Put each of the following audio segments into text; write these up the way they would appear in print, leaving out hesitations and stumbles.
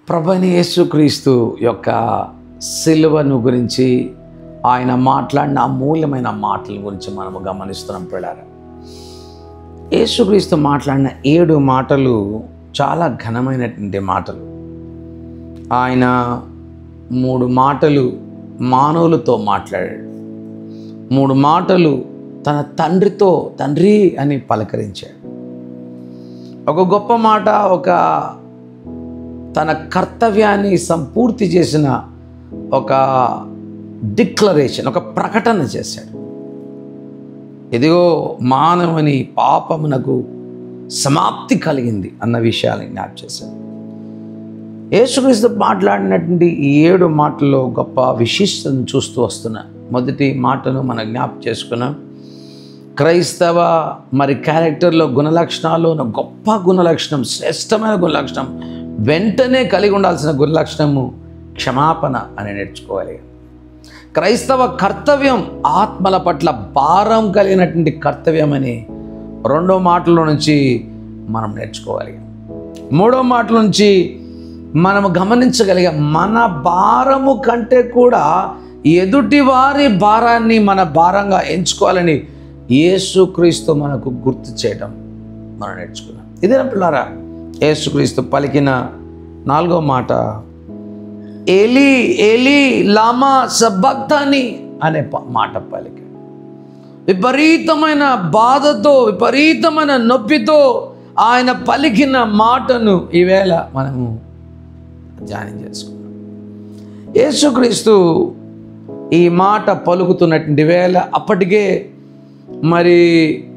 ప్రభువైన యేసుక్రీస్తు యొక్క సిలువను గురించి ఆయన మాట్లాడిన అమూల్యమైన మాటల గురించి మనము గమనిస్తున్నాం పిల్లారా. యేసుక్రీస్తు మాట్లాడిన 7 మాటలు చాలా ఘనమైనటువంటి మాటలు. ఆయన 3 మాటలు మానవులతో మాట్లాడాడు, 3 మాటలు తన తండ్రితో తండ్రి అని పలకరించాడు. ఒక గొప్ప మాట, ఒక తన కర్తవ్యాన్ని సంపూర్తి చేసిన ఒక డిక్లరేషన్, ఒక ప్రకటన చేశాడు. ఇదిగో మానవుని పాపమునకు సమాప్తి కలిగింది అన్న విషయాన్ని జ్ఞాపకం చేశాడు. యేసుక్రీస్తు మాట్లాడినటువంటి ఈ 7 మాటల్లో గొప్ప విశిష్టతను చూస్తూ వస్తున్నా. మొదటి మాటను మనం జ్ఞాపకం చేసుకున్నాం. క్రైస్తవ క్యారెక్టర్లో గుణలక్షణాలు గొప్ప గుణలక్షణం, శ్రేష్టమైన గుణలక్షణం, వెంటనే కలిగి ఉండాల్సిన గుణలక్షణము క్షమాపణ అని నేర్చుకోవాలి. క్రైస్తవ కర్తవ్యం ఆత్మల పట్ల భారం కలిగినటువంటి కర్తవ్యం అని 2వ మాటల నుంచి మనం నేర్చుకోవాలి. 3వ మాటల నుంచి మనము గమనించగలిగే మన భారము కంటే కూడా ఎదుటి వారి భారాన్ని మన భారంగా ఎంచుకోవాలని యేసుక్రీస్తు మనకు గుర్తు చేయడం మనం నేర్చుకున్నాం. ఇదేనా పిల్లారా యేసుక్రీస్తు పలికిన 4వ మాట, ఏలీ ఏలీ లామా సబక్తాని అనే మాట పలికి. విపరీతమైన బాధతో, విపరీతమైన నొప్పితో ఆయన పలికిన మాటను ఈవేళ మనము ధ్యానం చేసుకున్నాం. యేసుక్రీస్తు ఈ మాట పలుకుతున్నటువంటి వేళ అప్పటికే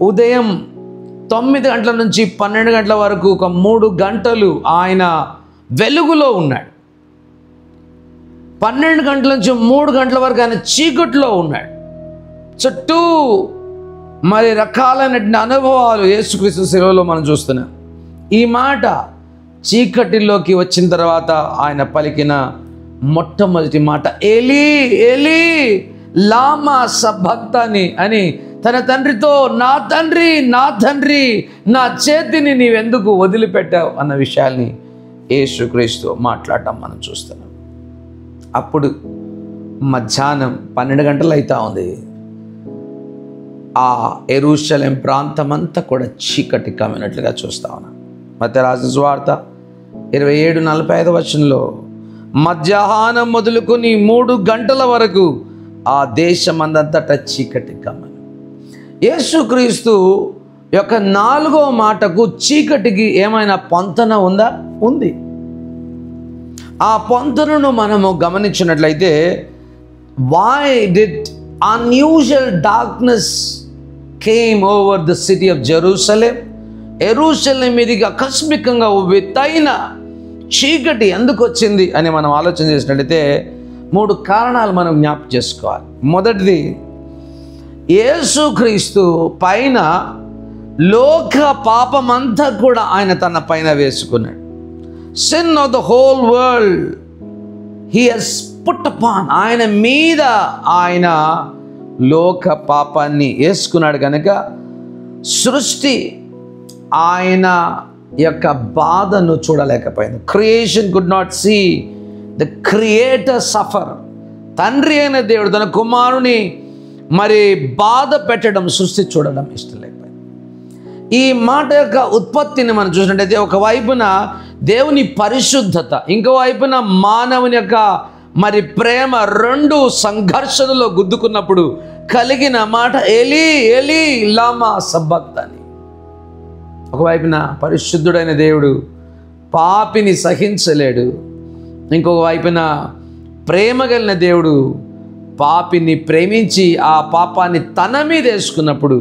ఉదయం 9 గంటల నుంచి 12 గంటల వరకు ఒక 3 గంటలు ఆయన వెలుగులో ఉన్నాడు. 12 గంటల నుంచి 3 గంటల వరకు ఆయన చీకట్లో ఉన్నాడు. చుట్టూ రకాలైనటువంటి అనుభవాలు యేసుక్రీస్తు శిలువలో మనం చూస్తున్నాం. ఈ మాట చీకటిలోకి వచ్చిన తర్వాత ఆయన పలికిన మొట్టమొదటి మాట ఏలీ ఏలీ లామా సబక్తాని అని తన తండ్రితో, నా తండ్రి నా తండ్రి నా చేతిని నీవెందుకు వదిలిపెట్టావు అన్న విషయాల్ని యేసుక్రీస్తు మాట్లాడటం మనం చూస్తున్నాం. అప్పుడు మధ్యాహ్నం 12 గంటలు అవుతా ఉంది. ఆ యెరూషలేం ప్రాంతం అంతా కూడా చీకటి కమ్మినట్లుగా చూస్తా ఉన్నాం. మత్తయి రాసిన సువార్త 27:45 వచనంలో మధ్యాహ్నం మొదలుకొని 3 గంటల వరకు ఆ దేశమందంతటా చీకటి కమ్మను. యేసుక్రీస్తు యొక్క 4వ మాటకు చీకటికి ఏమైనా పొంతన ఉందా? ఉంది. ఆ పొంతనను మనము గమనించినట్లయితే, why did unusual darkness came over the city of Jerusalem? యెరూషలేం మీదికి ఆకస్మికంగా విత్తైన చీకటి ఎందుకు వచ్చింది అని మనం ఆలోచన చేసినట్లయితే 3 కారణాలు మనం జ్ఞాపకం చేసుకోవాలి. మొదటిది, యేసుక్రీస్తు పైన లోక పాపమంతా కూడా ఆయన తన పైన వేసుకున్నాడు. Sin of the whole world he has put upon, ఆయన మీద ఆయన లోక పాపాన్ని వేసుకున్నాడు. కనుక సృష్టి ఆయన యొక్క బాధను చూడలేకపోయింది. Creation could not see the creator suffer. తండ్రి అయిన దేవుడు తన కుమారుని బాధ పెట్టడం, సృష్టి చూడడం ఇష్టం లేకపోయింది. ఈ మాట యొక్క ఉత్పత్తిని మనం చూసినట్టయితే ఒకవైపున దేవుని పరిశుద్ధత, ఇంకో వైపున మానవుని యొక్క ప్రేమ, 2 సంఘర్షణలో గుద్దుకున్నప్పుడు కలిగిన మాట ఏలీ ఏలీ లామా సబక్తాని. ఒకవైపున పరిశుద్ధుడైన దేవుడు పాపిని సహించలేడు, ఇంకొక వైపున ప్రేమ కలిగిన దేవుడు పాపిని ప్రేమించి ఆ పాపాన్ని తన మీద వేసుకున్నప్పుడు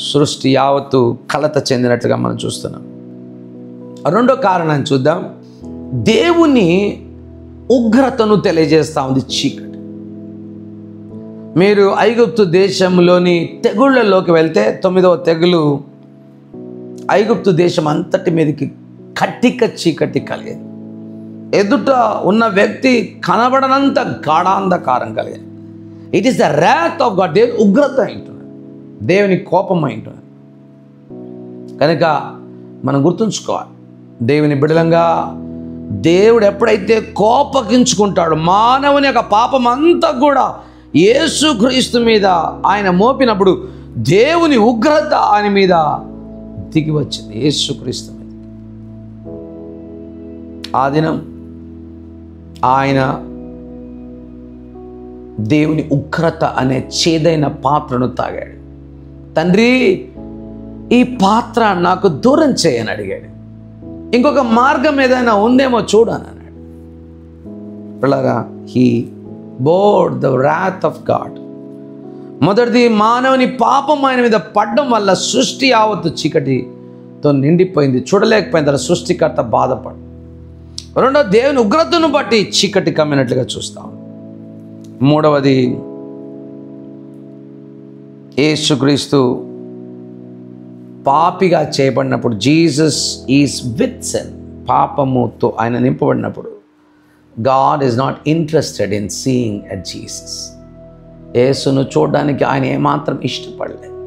సృష్టి యావత్తు కలత చెందినట్లుగా మనం చూస్తున్నాం. 2వ కారణాన్ని చూద్దాం. దేవుని ఉగ్రతను తెలియజేస్తూ ఉంది చీకటి. మీరు ఐగుప్తు దేశంలోని తెగుళ్ళలోకి వెళ్తే 9వ తెగులు ఐగుప్తు దేశం అంతటి మీదకి కట్టిక చీకటి కలిగేది. ఎదుట ఉన్న వ్యక్తి కనబడనంత గాఢాంధకారం కలిగింది. It is the wrath of God. దేవుని ఉగ్రత అంటున్నాడు, దేవుని కోపం అంటున్నాడు. కనుక మనం గుర్తుంచుకోవాలి, దేవుని బిడలంగా దేవుడు ఎప్పుడైతే కోపగించుకుంటాడో మానవుని యొక్క పాపం అంతా కూడా యేసుక్రీస్తు మీద ఆయన మోపినప్పుడు దేవుని ఉగ్రత ఆయన మీద దిగి వచ్చింది. యేసుక్రీస్తు మీద ఆ దినం ఆయన దేవుని ఉగ్రత అనే చేదైన పాత్రను తాగాడు. తండ్రి, ఈ పాత్ర నాకు దూరం చేయని అడిగాడు. ఇంకొక మార్గం ఏదైనా ఉందేమో చూడని అన్నాడు. పిల్లగా, he bore the wrath of God. మొదటిది, మానవుని పాపం ఆయన మీద పడడం వల్ల సృష్టి యావత్తు చీకటితో నిండిపోయింది, చూడలేకపోయింది. అలా సృష్టికర్త బాధపడు. రెండవది, దేవుని ఉగ్రతను బట్టి చీకటి కమ్మినట్లుగా చూస్తాం. మూడవది, యేసుక్రీస్తు పాపిగా చేయబడినప్పుడు, జీసస్ ఈజ్ విత్ సిన్, పాపముతో ఆయన నింపబడినప్పుడు, God is not interested in seeing at Jesus. యేసును చూడడానికి ఆయన ఏమాత్రం ఇష్టపడలేదు.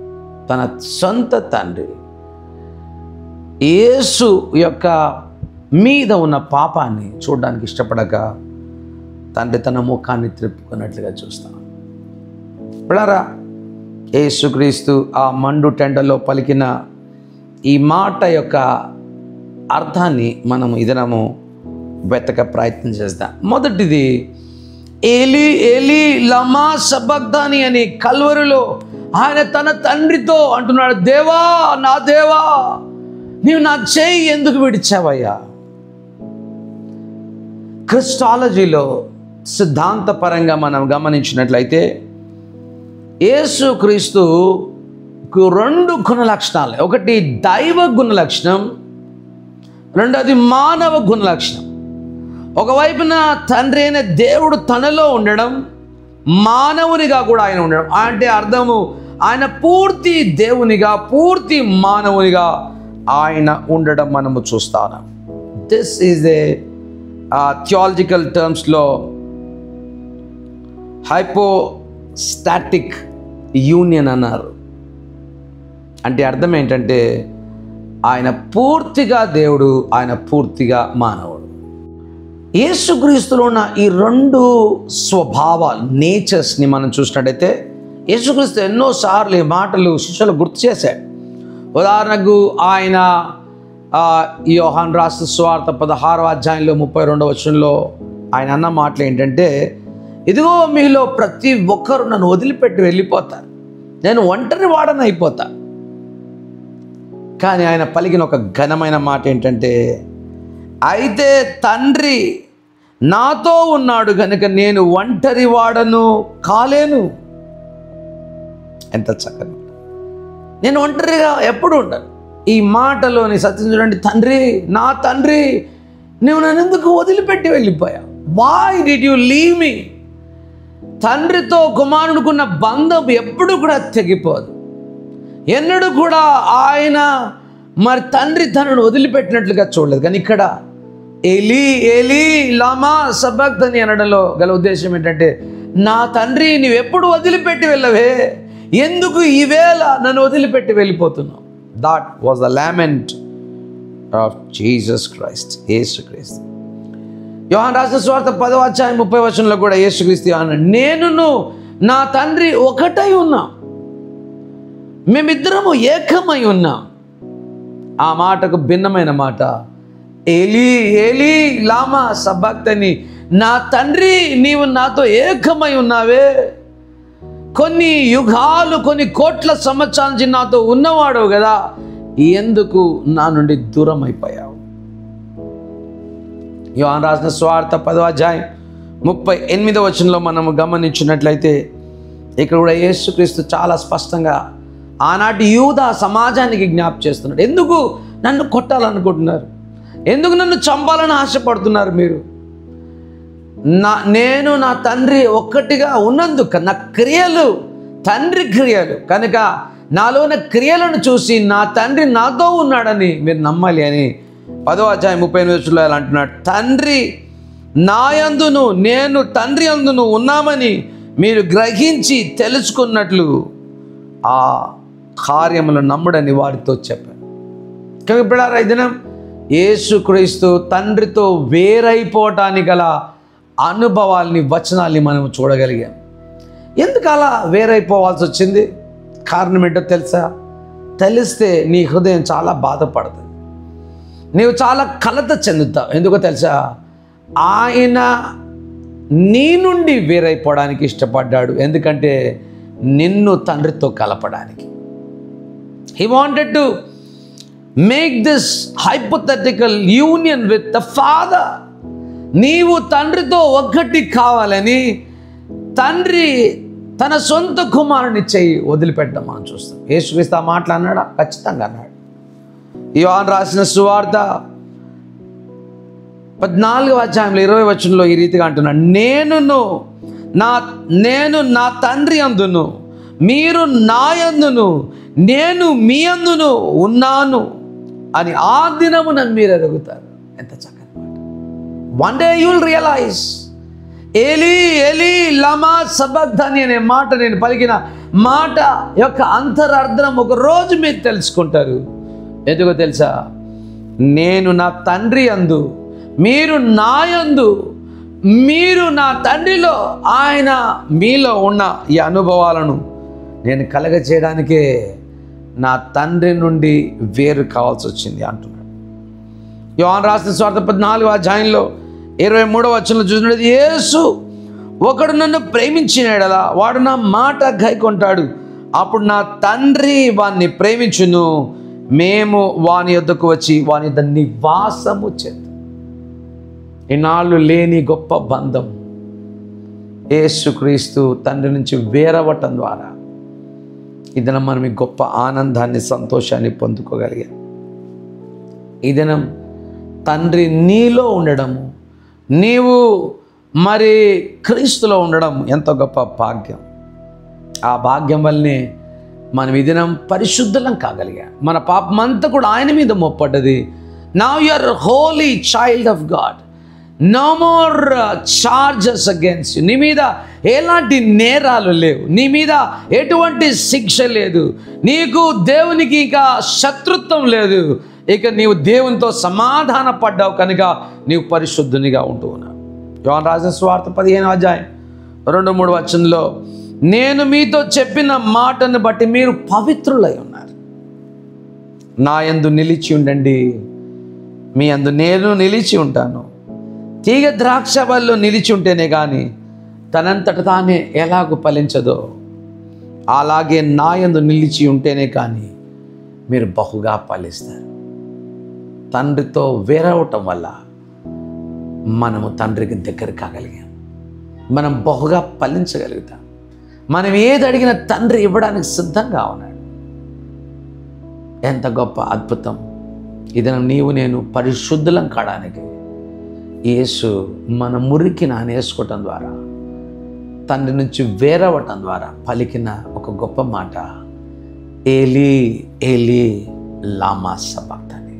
తన సొంత తండ్రి యేసు యొక్క మీద ఉన్న పాపాన్ని చూడడానికి ఇష్టపడక తండ్రి తన ముఖాన్ని త్రిప్పుకున్నట్లుగా చూస్తాం. పిల్లరా, యేసుక్రీస్తు ఆ మండు టెండలో పలికిన ఈ మాట యొక్క అర్థాన్ని మనము ఇదనము వెతక ప్రయత్నం చేద్దాం. మొదటిది, ఏలీ ఏలీ లమా సబక్తాని అని కల్వరిలో ఆయన తన తండ్రితో అంటున్నాడు, దేవా నా దేవా నీవు నా చేయి ఎందుకు విడిచావయ్యా. క్రిస్టాలజీలో సిద్ధాంతపరంగా మనం గమనించినట్లయితే యేసుక్రీస్తుకు రెండు గుణ లక్షణాలు. ఒకటి దైవ గుణ లక్షణం, రెండోది మానవ గుణ లక్షణం. ఒకవైపున తండ్రి అయిన దేవుడు తనలో ఉండడం, మానవునిగా కూడా ఆయన ఉండడం. అంటే అర్థము, ఆయన పూర్తి దేవునిగా పూర్తి మానవునిగా ఆయన ఉండడం మనము చూస్తాం. దిస్ ఈజ్ ఏ థియాలజికల్ టర్మ్స్లో హైపోస్టాటిక్ యూనియన్ అన్నారు. అంటే అర్థం ఏంటంటే ఆయన పూర్తిగా దేవుడు, ఆయన పూర్తిగా మానవుడు. యేసుక్రీస్తులో ఉన్న ఈ రెండు స్వభావాలు, నేచర్స్ని మనం చూసినట్టయితే యేసుక్రీస్తు ఎన్నోసార్లు ఈ మాటలు శిష్యులు గుర్తు చేశాడు. ఉదాహరణకు ఆయన యోహాను రాసిన సువార్త 16వ అధ్యాయంలో 32వ వచనంలో ఆయన అన్న మాటలు ఏంటంటే, ఇదిగో మీలో ప్రతి ఒక్కరు నన్ను వదిలిపెట్టి వెళ్ళిపోతారు, నేను ఒంటరి వాడని అయిపోతా. కానీ ఆయన పలికిన ఒక ఘనమైన మాట ఏంటంటే, అయితే తండ్రి నాతో ఉన్నాడు కనుక నేను ఒంటరి వాడను కాలేను. ఎంత చక్కగా, నేను ఒంటరిగా ఎప్పుడు ఉండను. ఈ మాటలోని సత్యం చూడండి. తండ్రి, నా తండ్రి, నువ్వు నన్ను ఎందుకు వదిలిపెట్టి వెళ్ళిపోయావు? Why did you leave me? తండ్రితో కుమారుడుకున్న బంధం ఎప్పుడు కూడా తెగిపోదు. ఎన్నడూ కూడా ఆయన మరి తండ్రి తనను వదిలిపెట్టినట్లుగా చూడలేదు. కానీ ఇక్కడ ఏలీ ఏలీ లమా సబక్తాని అనడంలో గల ఉద్దేశం ఏంటంటే, నా తండ్రి నీవెప్పుడు వదిలిపెట్టి వెళ్ళవే, ఎందుకు ఈవేళ నన్ను వదిలిపెట్టి వెళ్ళిపోతున్నావు? That was the lament of Jesus Christ, యేసుక్రీస్తు. యోహాను రాసిన సువార్త 10వ అధ్యాయం 30వ వచనంలో కూడా యేసుక్రీస్తు అన్నాడు, నేనును నా తండ్రి ఒకటై ఉన్నాం, మేమిద్దరము ఏకమై ఉన్నాం. ఆ మాటకు భిన్నమైన మాట, ఏలీ ఏలీ లామా సబక్తాని, నా తండ్రి నీవు నాతో ఏకమై ఉన్నావే, కొన్ని యుగాలు కొన్ని కోట్ల సంవత్సరాల నుంచి నాతో ఉన్నవాడు కదా, ఎందుకు నా నుండి దూరం అయిపోయావు? యోహాను రాసిన సువార్త 10వ అధ్యాయం 38వ వచనంలో మనము గమనించినట్లయితే ఇక్కడ కూడా యేసుక్రీస్తు చాలా స్పష్టంగా ఆనాటి యూదా సమాజానికి జ్ఞాపకం చేస్తున్నాడు. ఎందుకు నన్ను కొట్టాలనుకుంటున్నారు? ఎందుకు నన్ను చంపాలని ఆశపడుతున్నారు మీరు? నేను నా తండ్రి ఒక్కటిగా ఉన్నందుకు, నా క్రియలు తండ్రి క్రియలు కనుక నాలో ఉన్న క్రియలను చూసి నా తండ్రి నాతో ఉన్నాడని మీరు నమ్మాలి అని 10వ అధ్యాయం 38వ వచనంలో అంటున్నాడు. తండ్రి నాయందును నేను తండ్రి యందును ఉన్నామని మీరు గ్రహించి తెలుసుకున్నట్లు ఆ కార్యములు నమ్ముడని వారితో చెప్పాను. కాబట్టి ఈ దినం యేసుక్రీస్తు తండ్రితో వేరైపోవటానికి గల అనుభవాల్ని, వచనాల్ని మనం చూడగలిగాం. ఎందుకు అలా వేరైపోవాల్సి వచ్చింది? కారణం ఏంటో తెలుసా? తెలిస్తే నీ హృదయం చాలా బాధపడుతుంది, నీవు చాలా కలత చెందుతావు. ఎందుకో తెలుసా? ఆయన నీ నుండి వేరైపోవడానికి ఇష్టపడ్డాడు. ఎందుకంటే నిన్ను తండ్రితో కలపడానికి. He wanted to make this hypothetical union with the father. నీవు తండ్రితో ఒక్కటి కావాలని తండ్రి తన సొంత కుమారుని చెయ్యి వదిలిపెట్టడం మనం చూస్తాం. యేసుక్రీస్తు ఆ మాటలు అన్నాడా? ఖచ్చితంగా అన్నాడు. యోహాను రాసిన సువార్త 14వ అధ్యాయంలో 20వ వచనంలో ఈ రీతిగా అంటున్నాడు, నేను నా తండ్రి యందును మీరు నా యందును నేను మీ యందును ఉన్నాను అని ఆ దినమున మీరు ఎరుగుతారు. ఎంత చక్కని మాట. One day you will realise ఏలీ ఏలీ లమా సబక్తనీ అనే మాట, నేను పలికిన మాట యొక్క అంతరార్థం ఒక రోజు మీరు తెలుసుకుంటారు. ఎందుకో తెలుసా? నేను నా తండ్రి యందు మీరు నా యందు, మీరు నా తండ్రిలో, ఆయన మీలో ఉన్న ఈ అనుభవాలను నేను కలగచేయడానికే నా తండ్రి నుండి వేరు కావాల్సి వచ్చింది అంటున్నాడు. యోహాను రాసిన సువార్త 14వ అధ్యాయంలో 23వ వచనంలో చూసినట్టు, యేసు ఒకడు నన్ను ప్రేమించిన యెడల వాడు నా మాట గైకొంటాడు, అప్పుడు నా తండ్రి వాణ్ణి ప్రేమించును, మేము వాని యొద్దకు వచ్చి వాని యొద్ద నివాసము చేద్దాం. ఇన్నాళ్ళు లేని గొప్ప బంధం యేసుక్రీస్తు తండ్రి నుంచి వేరవటం ద్వారా ఈ దినం మనం ఈ గొప్ప ఆనందాన్ని, సంతోషాన్ని పొందుకోగలిగాం. ఈ దినం తండ్రి నీలో ఉండడము, నీవు మరి క్రీస్తులో ఉండడం ఎంతో గొప్ప భాగ్యం. ఆ భాగ్యం వల్లనే మనం ఈ దినం పరిశుద్ధులం కాగలిగాం. మన పాపమంతా కూడా ఆయన మీద మోపడ్డది. Now you are holy child of God. No more charges against you. నీ మీద ఎలాంటి నేరాలు లేవు, నీ మీద ఎటువంటి శిక్ష లేదు, నీకు దేవునికి ఇంకా శత్రుత్వం లేదు. ఇక నీవు దేవునితో సమాధాన పడ్డావు కనుక నీవు పరిశుద్ధునిగా ఉంటూ ఉన్నావు. యోహాను రాసిన సువార్త 15వ అధ్యాయం 2-3 వచనంలో, నేను మీతో చెప్పిన మాటను బట్టి మీరు పవిత్రులై ఉన్నారు. నా యందు నిలిచి ఉండండి, మీ యందు నేను నిలిచి ఉంటాను. తీగ ద్రాక్ష వల్ల నిలిచి ఉంటేనే కానీ తనంతట తానే ఎలాగూ ఫలించదో అలాగే నా యందు నిలిచి ఉంటేనే కానీ మీరు బహుగా ఫలిస్తారు. తండ్రితో వేరవటం వల్ల మనము తండ్రికి దగ్గర కాగలిగాం, మనం బహుగా ఫలించగలుగుతాం. మనం ఏది అడిగినా తండ్రి ఇవ్వడానికి సిద్ధంగా ఉన్నాడు. ఎంత గొప్ప అద్భుతం! ఇది నీవు నేను పరిశుద్ధులం కావడానికి యేసు మన మురికి నానేసుకోవటం ద్వారా, తండ్రి నుంచి వేరవటం ద్వారా పలికిన ఒక గొప్ప మాట, ఏలీ ఏలీ లామా సబక్తనీ.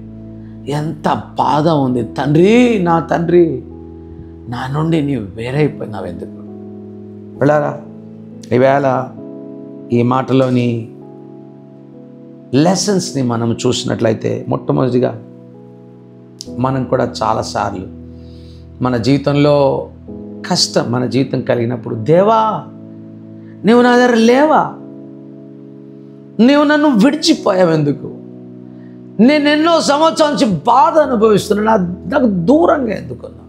ఎంత బాధ ఉంది! తండ్రి, నా తండ్రి, నా నుండి నీవు వేరైపోయినావు ఎందుకు? వెళ్ళారా? ఈవేళ ఈ మాటలోని లెసన్స్ని మనం చూసినట్లయితే, మొట్టమొదటిగా మనం కూడా చాలాసార్లు మన జీవితంలో కష్టం, మన జీవితం కలిగినప్పుడు, దేవా నీవు నా దగ్గర లేవా, నీవు నన్ను విడిచిపోయావు ఎందుకు, నేను ఎన్నో సంవత్సరాల నుంచి బాధ అనుభవిస్తున్నా, నాకు దూరంగా ఎందుకున్నా,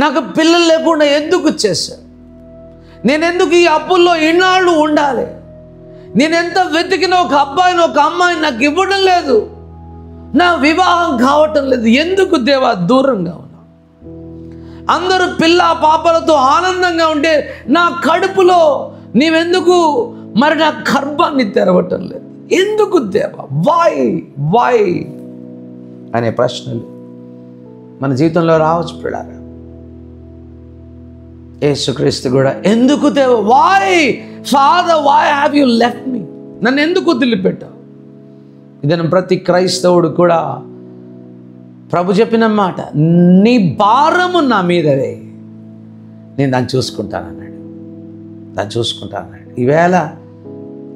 నాకు పిల్లలు లేకుండా ఎందుకు చేశా, నేను ఎందుకు ఈ అప్పుల్లో ఇన్నాళ్ళు ఉండాలి, నేను ఎంత వెతికిన ఒక అబ్బాయిని ఒక అమ్మాయిని నాకు ఇవ్వడం లేదు, నా వివాహం కావటం లేదు, ఎందుకు దేవా దూరంగా ఉన్నా, అందరూ పిల్ల పాపలతో ఆనందంగా ఉంటే నా కడుపులో నీవెందుకు మరి నా గర్భాన్ని తెరవటం లేదు, ఎందుకు దేవా, వై అనే ప్రశ్నలు మన జీవితంలో రావచ్చు. పిల్లారా, యేసుక్రీస్తు కూడా ఎందుకు దేవా, why father, why have you left me, నన్ను ఎందుకు వదిలిపెట్టావు? ఇదను ప్రతి క్రైస్తవుడు కూడా ప్రభు చెప్పిన మాట, నీ భారము నా మీదవే, నేను దాన్ని చూసుకుంటానన్నాడు. దాన్ని చూసుకుంటానన్నాడు. ఈవేళ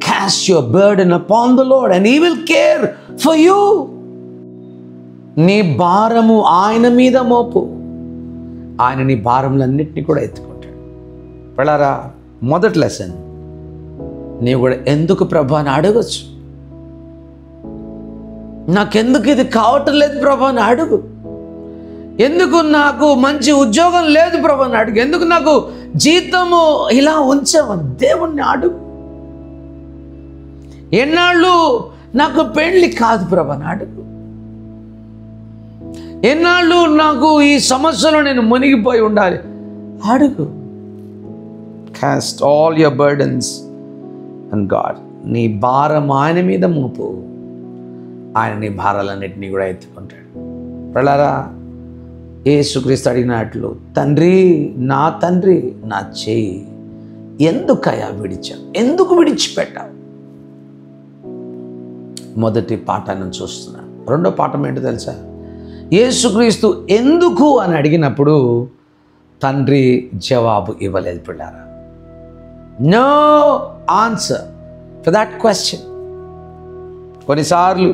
cast your burden upon the Lord and he will care for you. నీ భారము ఆయన మీద మోపు, ఆయన నీ భారములన్నింటినీ కూడా ఎత్తుకుంటాడు. వెళ్ళారా, మొదటి లెసన్, నీవు కూడా ఎందుకు ప్రభు అని అడగచ్చు. నాకెందుకు ఇది కావటం లేదు ప్రభు అని అడుగు. ఎందుకు నాకు మంచి ఉద్యోగం లేదు ప్రభు అని అడుగు. ఎందుకు నాకు జీతము ఇలా ఉంచావని దేవుణ్ణి అడుగు. ఎన్నాళ్ళు నాకు పెళ్ళి కాదు ప్రభు అని అడుగు. ఎన్నాళ్ళు నాకు ఈ సమస్యలో నేను మునిగిపోయి ఉండాలి అడుగు. Cost all your burdens and God. నీ భారం ఆయన మీద మోపు, ఆయన నీ భారాలన్నింటినీ కూడా ఎత్తుకుంటాడు. ప్రళారా, యేసుక్రీస్తు అడిగినట్లు, తండ్రి నా తండ్రి నా చేయి ఎందుకయ్యా విడిచావు, ఎందుకు విడిచిపెట్టావు? మొదటి పాఠాన్ని చూస్తున్నాను. రెండో పాఠం ఏంటో తెలుసా? యేసుక్రీస్తు ఎందుకు అని అడిగినప్పుడు తండ్రి జవాబు ఇవ్వలేదు పిల్లారా. No answer for that question. కొన్నిసార్లు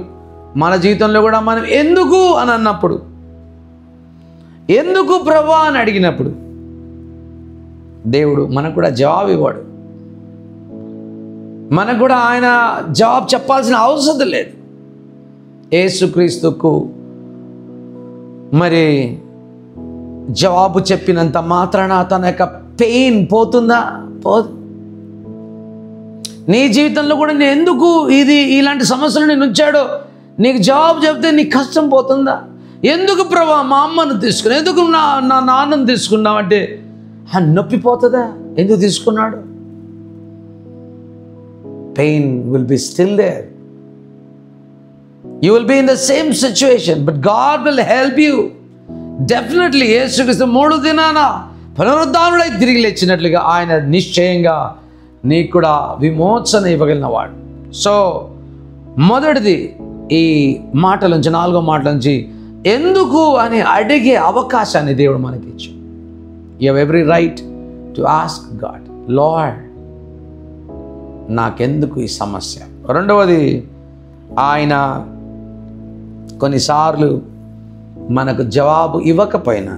మన జీవితంలో కూడా మనం ఎందుకు అని అన్నప్పుడు, ఎందుకు ప్రభా అని అడిగినప్పుడు దేవుడు మనకు కూడా జవాబు ఇవ్వడు. మనకు కూడా ఆయన జవాబు చెప్పాల్సిన అవసరం లేదు. యేసుక్రీస్తుకు మరి జవాబు చెప్పినంత మాత్రాన తన యొక్క పెయిన్ పోతుందా? పోదు. నీ జీవితంలో కూడా నేను ఎందుకు ఇలాంటి సమస్యలు నేను ఉంచాడో నీకు జవాబు చెప్తే నీకు కష్టం పోతుందా? ఎందుకు ప్రభా మా అమ్మను తీసుకున్నా, ఎందుకు నా నాన్నను తీసుకున్నావంటే నొప్పిపోతుందా? ఎందుకు తీసుకున్నాడు? Pain will be still there. You will be in the same situation, but God will help you. Definitely, యేసుక్రీస్తు 3 దినాన పునరుద్ధానుడై తిరిగి లేచినట్లుగా ఆయన నిశ్చయంగా నీకు కూడా విమోచన ఇవ్వగలిగినవాడు. సో మొదటిది, ఈ మాటల నుంచి, 4వ మాటల నుంచి ఎందుకు అని అడిగే అవకాశాన్ని దేవుడు మనకి ఇచ్చాడు. You have every right to ask God, Lord, నాకెందుకు ఈ సమస్య? రెండవది, ఆయన కొన్నిసార్లు మనకు జవాబు ఇవ్వకపోయినా,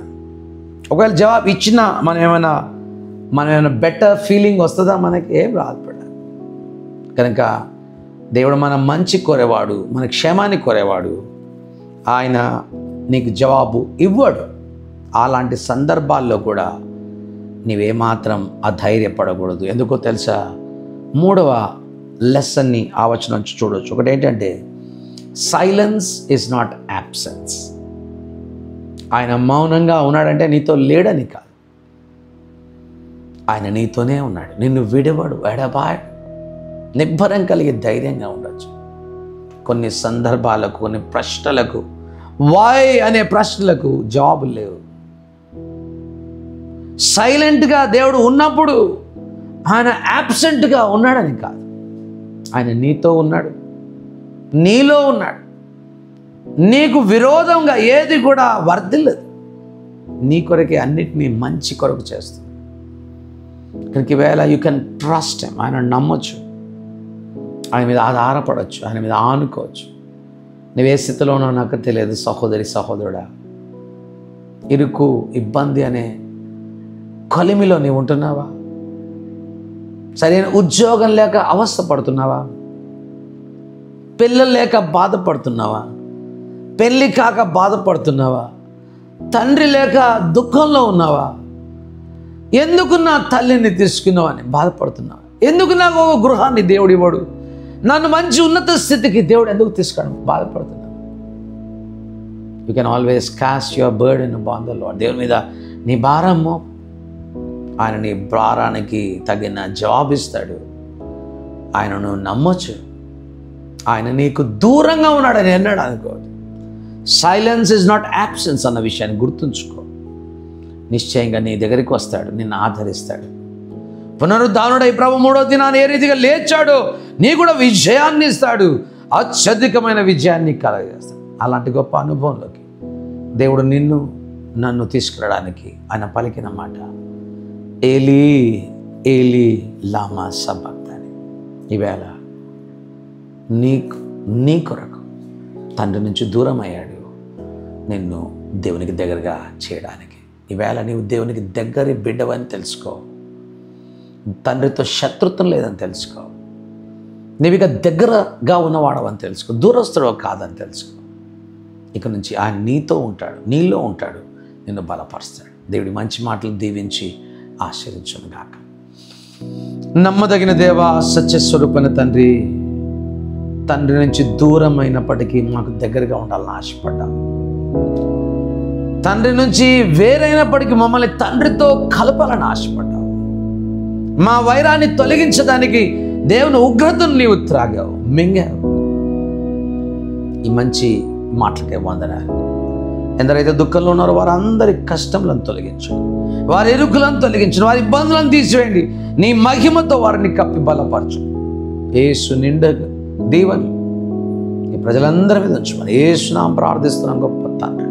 ఒకవేళ జవాబు ఇచ్చినా మనం ఏమైనా బెటర్ ఫీలింగ్ వస్తుందా? మనకి ఏం రాదు. కనుక దేవుడు మన మంచి కోరేవాడు, మన క్షేమాన్ని కోరేవాడు. ఆయన నీకు జవాబు ఇవ్వడు. అలాంటి సందర్భాల్లో కూడా నీవేమాత్రం అధైర్యపడకూడదు. ఎందుకో తెలుసా? 3వ లెసన్ని ఆ వచనం నుంచి చూడవచ్చు. ఒకటి ఏంటంటే, సైలెన్స్ ఈజ్ నాట్ యాబ్సెన్స్. ఆయన మౌనంగా ఉన్నాడంటే నీతో లేడని కాదు, ఆయన నీతోనే ఉన్నాడు. నిన్ను విడవడు, ఎడబాడు. నిబ్బరం కలిగి ధైర్యంగా ఉండొచ్చు. కొన్ని సందర్భాలకు, కొన్ని ప్రశ్నలకు, వై అనే ప్రశ్నలకు జవాబులు లేవు. సైలెంట్గా దేవుడు ఉన్నప్పుడు ఆయన యాబ్సెంట్గా ఉన్నాడని కాదు, ఆయన నీతో ఉన్నాడు, నీలో ఉన్నాడు. నీకు విరోధంగా ఏది కూడా వర్ధిల్లదు. నీ కొరకే అన్నిటినీ మంచి కొరకు చేస్తుంది. కనుక ఈవేళ యూ కెన్ ట్రస్ట్ హిమ్. ఆయన నమ్మొచ్చు, ఆయన మీద ఆధారపడవచ్చు, ఆయన మీద ఆనుకోవచ్చు. నువ్వే స్థితిలోనో నాకు తెలియదు సహోదరి సహోదరుడా. ఇరుకు, ఇబ్బంది అనే కొలిమిలో నీవు ఉంటున్నావా? సరైన ఉద్యోగం లేక అవస్థ పడుతున్నావా? పిల్లలు లేక బాధపడుతున్నావా? పెళ్ళి కాక బాధపడుతున్నావా? తండ్రి లేక దుఃఖంలో ఉన్నావా? ఎందుకు నా తల్లిని తీసుకున్నావు అని బాధపడుతున్నావా? ఎందుకు నాకు ఒక గృహాన్ని దేవుడు ఇవ్వడు, నన్ను మంచి ఉన్నత స్థితికి దేవుడు ఎందుకు తీసుకుని బాధపడుతున్నావు? You can always cost your burden upon the lord. దేవుని మీద నీ భారము, ఆయన నీ భారానికి తగిన జవాబిస్తాడు. ఆయనను నమ్మొచ్చు. ఆయన నీకు దూరంగా ఉన్నాడని అన్నాడు అనుకోండి. సైలెన్స్ ఈజ్ నాట్ యాబ్సెన్స్ అన్న విషయాన్ని గుర్తుంచుకో. నిశ్చయంగా నీ దగ్గరికి వస్తాడు, నిన్ను ఆదరిస్తాడు. పునరుద్ధానుడై ప్రభు 3వ దినాన్ని ఏ రీతిగా లేచాడో నీ కూడా విజయాన్ని ఇస్తాడు, అత్యధికమైన విజయాన్ని కలగజేస్తాడు. అలాంటి గొప్ప అనుభవంలోకి దేవుడు నిన్ను నన్ను తీసుకురావడానికి ఆయన పలికిన మాట, ఏలీ ఏలీ లామా సబక్తాని. ఈవేళ నీ కొరకు తండ్రి నుంచి దూరం అయ్యాడు నిన్ను దేవునికి దగ్గరగా చేయడానికి. ఈవేళ నీవు దేవునికి దగ్గర బిడ్డవని తెలుసుకో. తండ్రితో శత్రుత్వం లేదని తెలుసుకో. నీవిక దగ్గరగా ఉన్నవాడవని తెలుసుకో. దూరస్తుడో కాదని తెలుసుకో. ఇక నుంచి ఆయన నీతో ఉంటాడు, నీలో ఉంటాడు, నిన్ను బలపరుస్తాడు. దేవుడి మంచి మాటలు దీవించి ఆశీర్వదించును గాక. నమ్మదగిన దేవా, సత్యస్వరూపణ తండ్రి, తండ్రి నుంచి దూరం అయినప్పటికీ మాకు దగ్గరగా ఉండాలని ఆశపడ్డాం. తండ్రి నుంచి వేరైనప్పటికీ మమ్మల్ని తండ్రితో కలపాలని ఆశపడ్డాం. మా వైరాన్ని తొలగించడానికి దేవుని ఉగ్రతను నీవు త్రాగావు, మింగావు. ఈ మంచి మాటలకే వందనాలు. ఎందరైతే దుఃఖంలో ఉన్నారో వారందరి కష్టములను తొలగించండి, వారి ఎరుకులను తొలగించండి, వారి ఇబ్బందులను తీసివేయండి. నీ మహిమతో వారిని కప్పి బలపరచు. యేసు నిండగా దీవెనలు ఈ ప్రజలందరి మీద ఉంచమని యేసు నామమున ప్రార్థిస్తున్నాం గొప్ప తండ్రి.